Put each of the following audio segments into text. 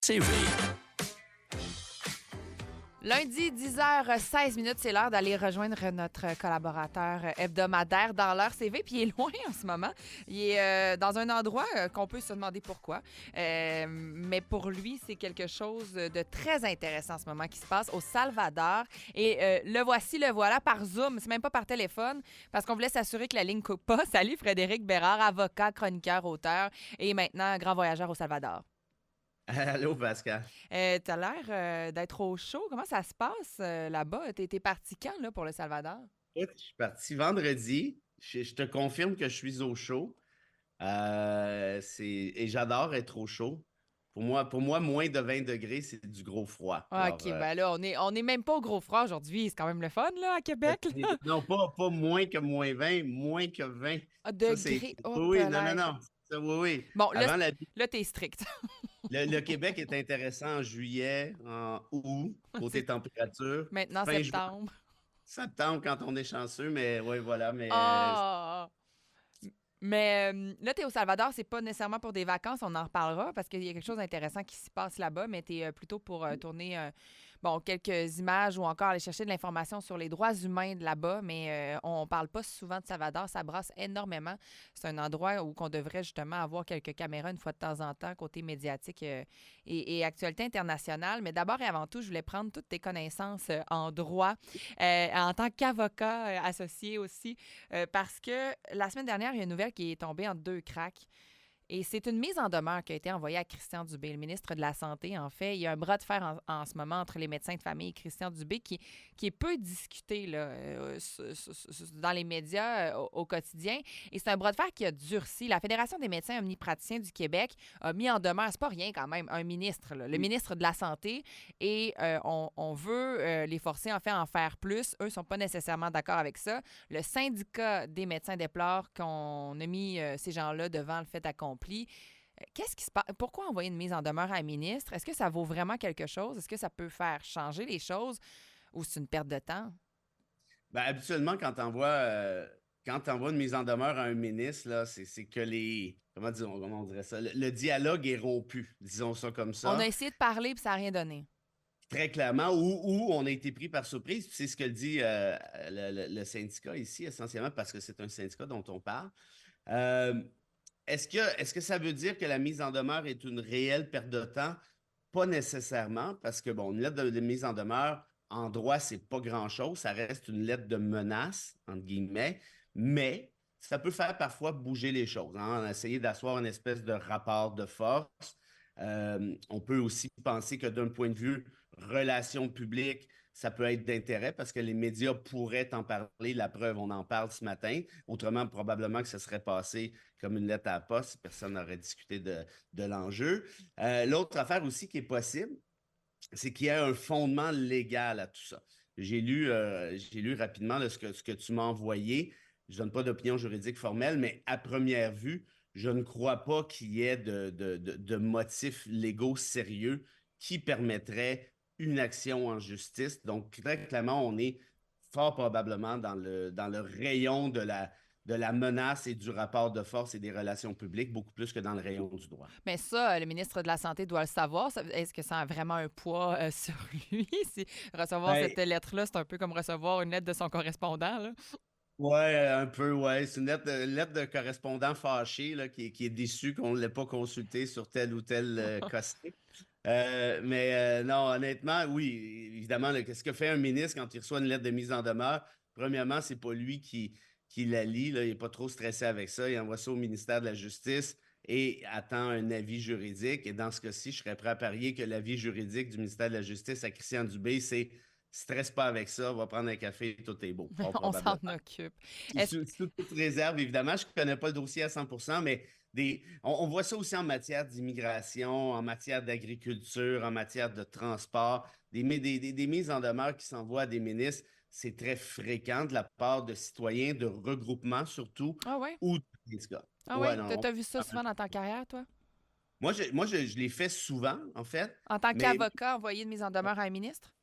CV. Lundi, 10h16, c'est l'heure d'aller rejoindre notre collaborateur hebdomadaire dans l'heure CV. Puis il est loin en ce moment. Il est dans un endroit qu'on peut se demander pourquoi. Mais pour lui, c'est quelque chose de très intéressant en ce moment qui se passe au Salvador. Et le voilà par Zoom. C'est même pas par téléphone parce qu'on voulait s'assurer que la ligne coupe pas. Salut Frédéric Bérard, avocat, chroniqueur, auteur et maintenant grand voyageur au Salvador. Allô, Pascal. T'as l'air d'être au chaud. Comment ça se passe là-bas? T'es parti quand là, pour le Salvador? Écoute, je suis parti vendredi. Je te confirme que je suis au chaud. Et j'adore être au chaud. Pour moi, moins de 20 degrés, c'est du gros froid. Alors, OK, ben là, on est même pas au gros froid aujourd'hui. C'est quand même le fun, là, à Québec, là. non, pas moins que moins 20, moins que 20. Ah, Ça, c'est. degrés. Oh, Oui, non, non, là. non. Ça, oui, oui. Bon, Avant, là, t'es strict. le Québec est intéressant en juillet, en août, côté C'est température. maintenant Fin juin, septembre. septembre quand on est chanceux, mais oui, voilà. Mais Ah! Mais là, tu es au Salvador, c'est pas nécessairement pour des vacances, on en reparlera parce qu'il y a quelque chose d'intéressant qui se passe là-bas, mais tu es plutôt pour tourner quelques images ou encore aller chercher de l'information sur les droits humains de là-bas, mais on parle pas souvent de Salvador, ça brasse énormément. C'est un endroit où on devrait justement avoir quelques caméras une fois de temps en temps, côté médiatique et actualité internationale. Mais d'abord et avant tout, je voulais prendre toutes tes connaissances en droit, en tant qu'avocat associé aussi. Parce que la semaine dernière, il y a une nouvelle qui est tombée en deux cracks. Et c'est une mise en demeure qui a été envoyée à Christian Dubé, le ministre de la Santé. En fait, il y a un bras de fer en ce moment entre les médecins de famille et Christian Dubé qui est peu discuté là, dans les médias au quotidien. Et c'est un bras de fer qui a durci. La Fédération des médecins omnipraticiens du Québec a mis en demeure, c'est pas rien quand même, un ministre, là, le ministre de la Santé. Et on veut les forcer en fait à en faire plus. Eux ne sont pas nécessairement d'accord avec ça. Le syndicat des médecins déplore qu'on a mis ces gens-là devant le fait accompli. Qu'est-ce qui se passe? Pourquoi envoyer une mise en demeure à un ministre? Est-ce que ça vaut vraiment quelque chose? Est-ce que ça peut faire changer les choses ou c'est une perte de temps? ben, habituellement, quand t'envoies une mise en demeure à un ministre, là, c'est que comment on dirait ça? Le dialogue est rompu, disons ça comme On a ça, essayé de parler puis ça n'a rien donné. très clairement, ou on a été pris par surprise. Puis c'est ce que dit le syndicat ici, essentiellement, parce que c'est un syndicat dont on parle. Euh, est-ce que ça veut dire que la mise en demeure est une réelle perte de temps? Pas nécessairement, parce que, bon, une lettre de mise en demeure, en droit, c'est pas grand-chose. Ça reste une lettre de menace, entre guillemets, mais ça peut faire parfois bouger les choses, hein. On a essayé d'asseoir une espèce de rapport de force. On peut aussi penser que d'un point de vue relations publiques, ça peut être d'intérêt parce que les médias pourraient en parler. La preuve, on en parle ce matin. Autrement, probablement que ça serait passé comme une lettre à la poste. Personne n'aurait discuté de l'enjeu. L'autre affaire aussi qui est possible, c'est qu'il y a un fondement légal à tout ça. J'ai lu rapidement là, ce que tu m'as envoyé. Je ne donne pas d'opinion juridique formelle, mais à première vue, je ne crois pas qu'il y ait de motifs légaux sérieux qui permettraient une action en justice. Donc, très clairement, on est fort probablement dans le rayon de la menace et du rapport de force et des relations publiques, beaucoup plus que dans le rayon du droit. Mais ça, le ministre de la Santé doit le savoir. Est-ce que ça a vraiment un poids sur lui? Recevoir Ben, cette lettre-là, c'est un peu comme recevoir une lettre de son correspondant, là. ouais, un peu, ouais. C'est une lettre de correspondant fâché là, qui est déçu qu'on ne l'ait pas consulté sur tel ou tel dossier. Mais non, honnêtement, oui, évidemment, là, qu'est-ce que fait un ministre quand il reçoit une lettre de mise en demeure? Premièrement, c'est pas lui qui la lit, là, il n'est pas trop stressé avec ça. Il envoie ça au ministère de la Justice et attend un avis juridique. Et dans ce cas-ci, je serais prêt à parier que l'avis juridique du ministère de la Justice à Christian Dubé, c'est stresse pas avec ça, va prendre un café, tout est beau, fort On s'en probablement. occupe. Sous, Est-ce sous- sous toute réserve, évidemment. Je ne connais pas le dossier à 100%, mais on voit ça aussi en matière d'immigration, en matière d'agriculture, en matière de transport. Des mises en demeure qui s'envoient à des ministres, c'est très fréquent de la part de citoyens, de regroupements surtout, Ah ouais? ou de syndicats. Ah Ouais, ouais? non. T'as vu ça souvent dans ta carrière, toi? Moi, je l'ai fait souvent, en fait, En tant mais qu'avocat, envoyer une mise en demeure à un ministre?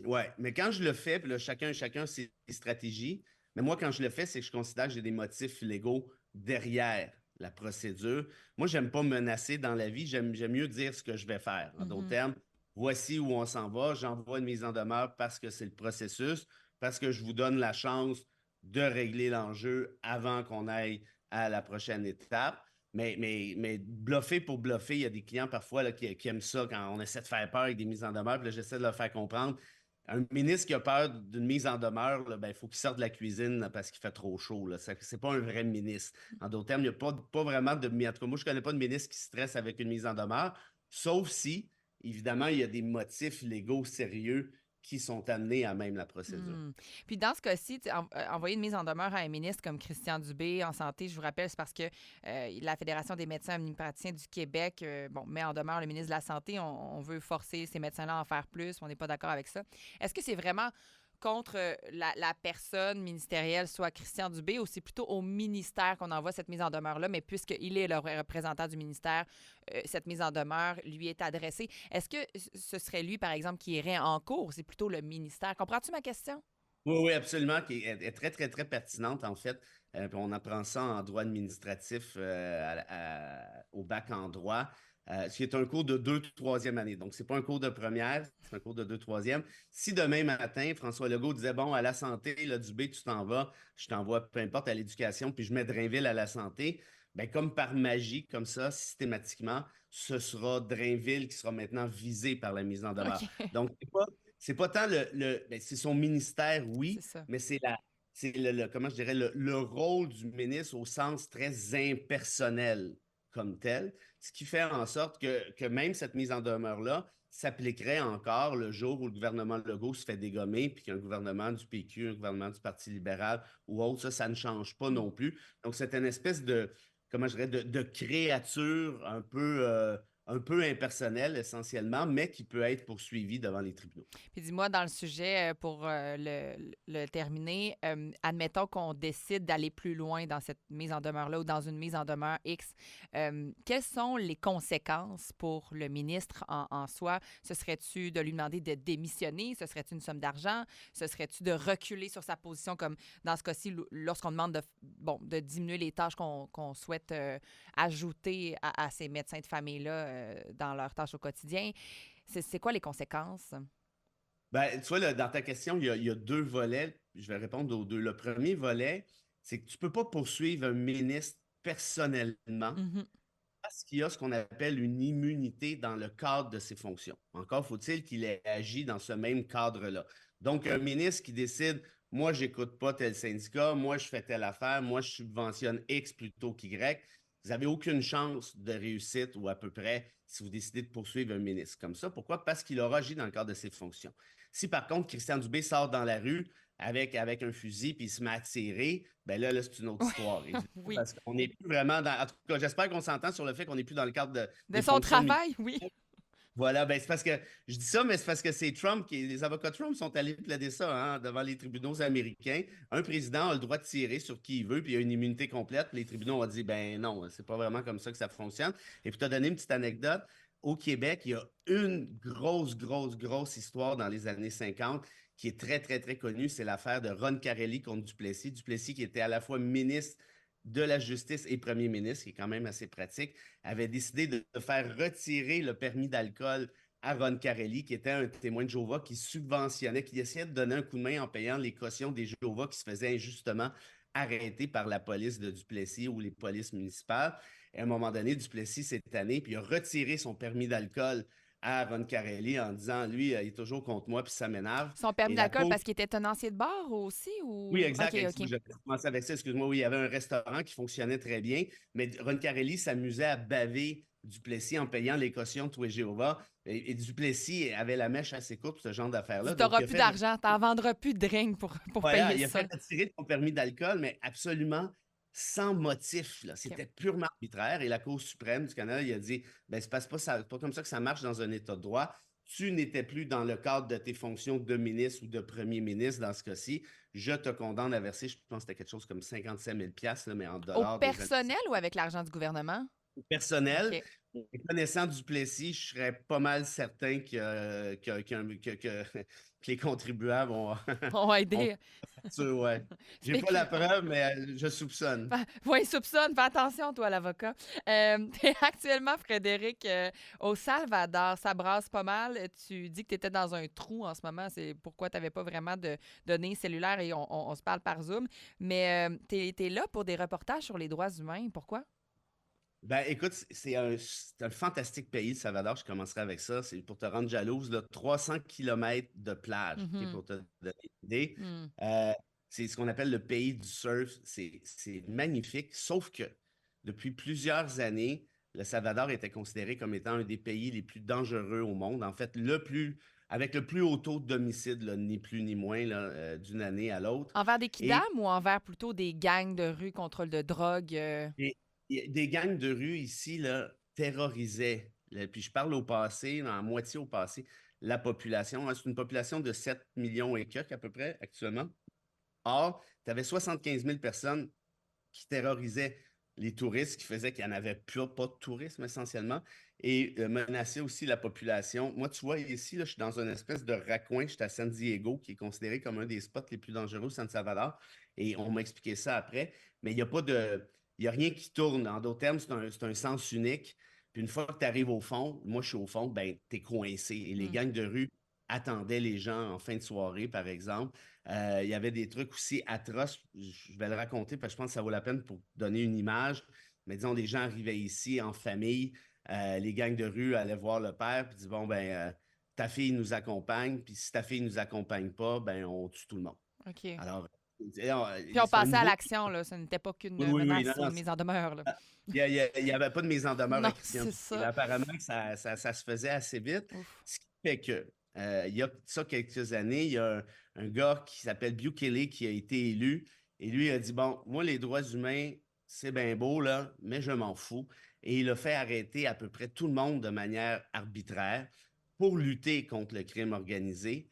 ouais, mais quand je le fais, puis là, chacun ses stratégies, mais moi, quand je le fais, c'est que je considère que j'ai des motifs légaux derrière la procédure. Moi, j'aime pas menacer dans la vie, j'aime mieux dire ce que je vais faire. En d'autres Mhm. termes, voici où on s'en va, j'envoie une mise en demeure parce que c'est le processus, parce que je vous donne la chance de régler l'enjeu avant qu'on aille à la prochaine étape. Mais bluffer pour bluffer, il y a des clients parfois là, qui aiment ça quand on essaie de faire peur avec des mises en demeure. Puis là, j'essaie de leur faire comprendre. Un ministre qui a peur d'une mise en demeure, là, ben, il faut qu'il sorte de la cuisine là, parce qu'il fait trop chaud. Là. C'est pas un vrai ministre. En d'autres termes, il n'y a pas vraiment de. En tout cas, moi, je ne connais pas de ministre qui stresse avec une mise en demeure, sauf si, évidemment, il y a des motifs légaux sérieux qui sont amenés à même la procédure. Hmm. Puis dans ce cas-ci, envoyer une mise en demeure à un ministre comme Christian Dubé en santé, je vous rappelle, c'est parce que la Fédération des médecins omnipraticiens du Québec met en demeure le ministre de la Santé. On veut forcer ces médecins-là à en faire plus. On n'est pas d'accord avec ça. Est-ce que c'est vraiment contre la personne ministérielle, soit Christian Dubé, ou c'est plutôt au ministère qu'on envoie cette mise en demeure-là, mais puisqu'il est le représentant du ministère, cette mise en demeure lui est adressée. Est-ce que ce serait lui, par exemple, qui irait en cours? C'est plutôt le ministère. Comprends-tu ma question? Oui, oui, absolument, qui est très, très, très pertinente, en fait. Puis on apprend ça en droit administratif au bac en droit, ce qui est un cours de 2e, 3e année. Donc, ce n'est pas un cours de première, c'est un cours de 2, 3e. Si demain matin, François Legault disait, bon, à la santé, là, Dubé, tu t'en vas, je t'envoie, peu importe, à l'éducation, puis je mets Drainville à la santé, bien, comme par magie, comme ça, systématiquement, ce sera Drainville qui sera maintenant visé par la mise en demeure. OK. Donc, c'est pas tant ben, c'est son ministère, C'est oui, ça. mais c'est comment je dirais, le rôle du ministre au sens très impersonnel comme tel, ce qui fait en sorte que même cette mise en demeure-là s'appliquerait encore le jour où le gouvernement Legault se fait dégommer, puis qu'il y a un gouvernement du PQ, un gouvernement du Parti libéral ou autre, ça ne change pas Mm. non plus. Donc, c'est une espèce de, comment je dirais, de créature un peu impersonnelle essentiellement, mais qui peut être poursuivie devant les tribunaux. Puis dis-moi, dans le sujet, pour le terminer, admettons qu'on décide d'aller plus loin dans cette mise en demeure-là ou dans une mise en demeure X. Quelles sont les conséquences pour le ministre en soi? Ce serait-tu de lui demander de démissionner? Ce serait-tu une somme d'argent? Ce serait-tu de reculer sur sa position, comme dans ce cas-ci, lorsqu'on demande de diminuer les tâches qu'on souhaite ajouter à ces médecins de famille-là dans leurs tâches au quotidien? C'est quoi les conséquences? Ben, tu vois, là, dans ta question, il y a 2 volets. Je vais répondre aux deux. Le premier volet, c'est que tu ne peux pas poursuivre un ministre personnellement Mhm. parce qu'il y a ce qu'on appelle une immunité dans le cadre de ses fonctions. Encore faut-il qu'il ait agi dans ce même cadre-là. Donc, un ministre qui décide, moi, je n'écoute pas tel syndicat, moi, je fais telle affaire, moi, je subventionne X plutôt qu'Y, vous n'avez aucune chance de réussite ou à peu près si vous décidez de poursuivre un ministre comme ça. Pourquoi? Parce qu'il aura agi dans le cadre de ses fonctions. Si par contre, Christian Dubé sort dans la rue avec un fusil puis il se met à tirer, ben là c'est une autre histoire. Oui. Parce qu'on n'est plus vraiment dans. En tout cas, j'espère qu'on s'entend sur le fait qu'on n'est plus dans le cadre De des son fonctions travail, oui. voilà, ben c'est parce que je dis ça, mais c'est parce que c'est Trump les avocats Trump sont allés plaider ça devant les tribunaux américains. Un président a le droit de tirer sur qui il veut, puis il a une immunité complète. Les tribunaux ont dit ben non, c'est pas vraiment comme ça que ça fonctionne. Et puis te donner une petite anecdote. Au Québec, il y a une grosse, grosse, grosse histoire dans les années 50 qui est très, très, très connue. C'est l'affaire de Ron Carelli contre Duplessis. Duplessis, qui était à la fois ministre de la Justice et premier ministre, qui est quand même assez pratique, avait décidé de faire retirer le permis d'alcool à Ron Carelli, qui était un témoin de Jéhovah qui subventionnait, qui essayait de donner un coup de main en payant les cautions des Jéhovah qui se faisaient injustement arrêter par la police de Duplessis ou les polices municipales. Et à un moment donné, Duplessis s'est tanné, puis il a retiré son permis d'alcool à Ron Carelli en disant, lui, il est toujours contre moi, puis ça m'énerve. Son permis Et la d'alcool Cour parce qu'il était tenancier de bar aussi oui, ou. OK, exact. OK. Je commençais avec ça, excuse-moi. Oui, il y avait un restaurant qui fonctionnait très bien, mais Ron Carelli s'amusait à baver Duplessis en payant les cautions de tout Jéhovah. Et Duplessis avait la mèche assez courte, ce genre Dis, d'affaires-là. Donc, t'auras plus d'argent, t'en vendras plus de drink pour voilà, payer il a ça. fait retirer son permis d'alcool, mais absolument sans motif. Là. OK. C'était purement arbitraire. Et la Cour suprême du Canada, il a dit ben, c'est pas comme ça que ça marche dans un État de droit. Tu n'étais plus dans le cadre de tes fonctions de ministre ou de premier ministre dans ce cas-ci. Je te condamne à verser, je pense que c'était quelque chose comme 57 000 là, mais en Au dollars des années. personnel ou avec l'argent du gouvernement? personnel. OK. Et connaissant Duplessis, je serais pas mal certain que les contribuables ont, On va ont aider. ça, ouais. J'ai pas la Spécule. preuve, mais je soupçonne. Oui, soupçonne. Fais attention, toi, l'avocat. T'es actuellement, Frédéric, au Salvador. Ça brasse pas mal. Tu dis que tu étais dans un trou en ce moment. C'est pourquoi tu n'avais pas vraiment de données cellulaires et on se parle par Zoom. Mais tu es là pour des reportages sur les droits humains. Pourquoi? Ben, écoute, c'est un fantastique pays, le Salvador. Je commencerai avec ça. C'est pour te rendre jalouse, là, 300 kilomètres de plage, ok, Mhm. pour te donner une idée. Mm. Euh, c'est ce qu'on appelle le pays du surf. C'est magnifique, sauf que depuis plusieurs années, le Salvador était considéré comme étant un des pays les plus dangereux au monde. En fait, avec le plus haut taux d'homicide, là, ni plus ni moins, là, d'une année à l'autre. Envers des Et kidams ou envers plutôt des gangs de rue, contrôle de drogue? Et, des gangs de rue ici là, terrorisaient, puis je parle au passé, à moitié au passé, la population. Hein. C'est une population de 7 millions et quelques à peu près actuellement. Or, tu avais 75 000 personnes qui terrorisaient les touristes, qui faisaient qu'il n'y en avait plus, pas de tourisme essentiellement, et menaçaient aussi la population. Moi, tu vois, ici, là, je suis dans une espèce de raccoin, je suis à San Diego, qui est considéré comme un des spots les plus dangereux au San Salvador, et on m'a expliqué ça après, mais il n'y a pas de... Il n'y a rien qui tourne. En d'autres termes, c'est un sens unique. Puis une fois que tu arrives au fond, moi je suis au fond, ben, tu es coincé. Et les Mm. gangs de rue attendaient les gens en fin de soirée, par exemple. Il y avait des trucs aussi atroces. Je vais le raconter parce que je pense que ça vaut la peine pour donner une image. Mais disons, des gens arrivaient ici en famille. Les gangs de rue allaient voir le père puis disent, bon, ben, ta fille nous accompagne. Puis si ta fille ne nous accompagne pas, ben, on tue tout le monde. OK. Alors, Puis on c'est un passait à nouveau. l'action, là. Ce n'était pas Oui, qu'une oui, oui. menace Non, ou non, une mise en demeure, là. il y avait pas de mise en demeure Non, écrite c'est scientifique. ça. Apparemment, que ça se faisait assez vite. Ouf. Ce qui fait que, il y a ça quelques années, il y a un gars qui s'appelle Bukele qui a été élu. Et lui a dit, bon, moi, les droits humains, c'est bien beau, là, mais je m'en fous. Et il a fait arrêter à peu près tout le monde de manière arbitraire pour lutter contre le crime organisé.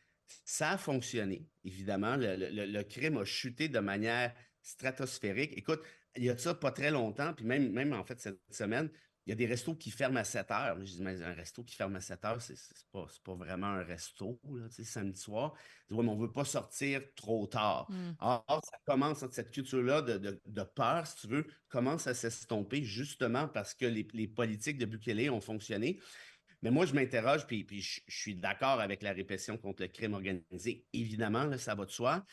Ça a fonctionné, évidemment. Le crime a chuté de manière stratosphérique. Écoute, il y a de ça pas très longtemps, puis même en fait cette semaine, il y a des restos qui ferment à 7 heures. Je dis, mais un resto qui ferme à 7 heures, c'est pas vraiment un resto, là, tu sais, samedi soir. Je dis, ouais, mais on ne veut pas sortir trop tard. Mm. Or, ça commence, hein, cette culture-là de peur, si tu veux, commence à s'estomper justement parce que les politiques de Bukele ont fonctionné. Mais moi, je m'interroge, puis je suis d'accord avec la répression contre le crime organisé. Évidemment, là, ça va de soi.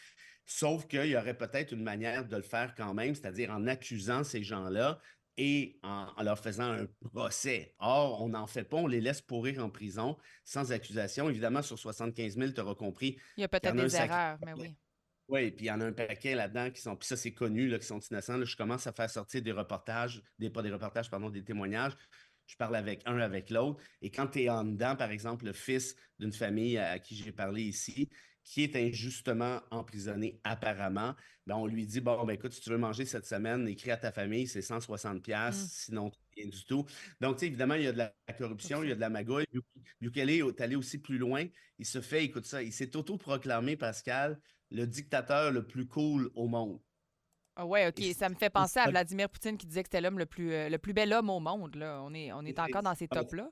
Sauf qu'il y aurait peut-être une manière de le faire quand même, c'est-à-dire en accusant ces gens-là et en leur faisant un procès. Or, on n'en fait pas, on les laisse pourrir en prison sans accusation. Évidemment, sur 75 000, tu auras compris Il y a qu'il y peut-être en a un des sacré. erreurs, mais oui. Oui, puis il y en a un paquet là-dedans qui sont, puis ça c'est connu, là, qui sont innocents. Là, je commence à faire sortir des reportages, pas des reportages, pardon, des témoignages. Je parle avec un, avec l'autre. Et quand tu es en dedans, par exemple, le fils d'une famille à qui j'ai parlé ici, qui est injustement emprisonné apparemment, ben, on lui dit, bon, ben, écoute, si tu veux manger cette semaine, écris à ta famille, c'est 160 Mm. pièces sinon rien du tout. Donc, tu sais, évidemment, il y a de la corruption, il y a Absurde. de la magouille. Bukele est allé aussi plus loin. Il se fait, écoute ça, il s'est autoproclamé, Pascal, le dictateur le plus cool au monde. Ah ouais, OK. Et Ça me fait penser à Vladimir Poutine qui disait que c'était l'homme le plus bel homme au monde, là. On est encore dans ces tops-là.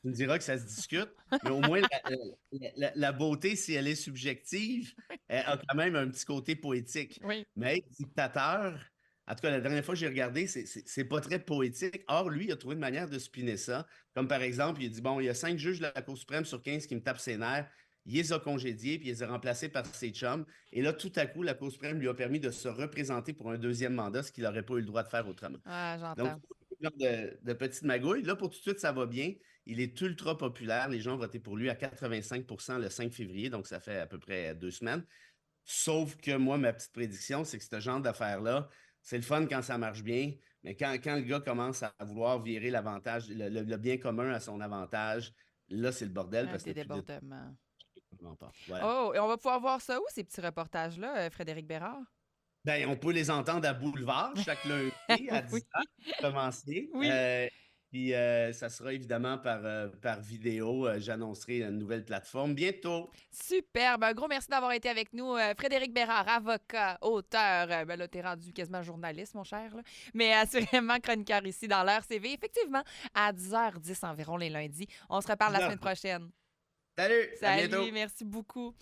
tu me diras que ça se discute, mais au moins la beauté, si elle est subjective, elle a quand même un petit côté poétique. Oui. Mais être dictateur, en tout cas, la dernière fois que j'ai regardé, c'est pas très poétique. Or, lui, il a trouvé une manière de spinner ça. Comme par exemple, il a dit, bon, il y a 5 juges de la Cour suprême sur 15 qui me tapent ses nerfs. Il les a congédiés, puis il les a remplacés par ses chums. Et là, tout à coup, la Cour suprême lui a permis de se représenter pour un deuxième mandat, ce qu'il n'aurait pas eu le droit de faire autrement. Ah, Donc, j'entends. c'est un genre de petite magouille. Là, pour tout de suite, ça va bien. Il est ultra populaire. Les gens ont voté pour lui à 85 le 5 février, donc ça fait à peu près 2 semaines. Sauf que moi, ma petite prédiction, c'est que ce genre d'affaires-là, c'est le fun quand ça marche bien, mais quand le gars commence à vouloir virer l'avantage, le bien commun à son avantage, là, c'est le bordel Ah, parce des qu'il n'y a plus de débordements. pas. Voilà. Oh, et on va pouvoir voir ça où, ces petits reportages-là, Frédéric Bérard? Ben, on peut les entendre à Boulevard chaque lundi à 10 Oui. h commencer. Oui. Puis ça sera évidemment par vidéo. J'annoncerai une nouvelle plateforme bientôt. Superbe. Un gros merci d'avoir été avec nous. Frédéric Bérard, avocat, auteur. Ben là, t'es rendu quasiment journaliste, mon cher. Là. Mais assurément chroniqueur ici dans l'heure CV. Effectivement, à 10h10 environ les lundis. On se reparle la semaine prochaine. Salut, à bientôt. Salut, merci beaucoup.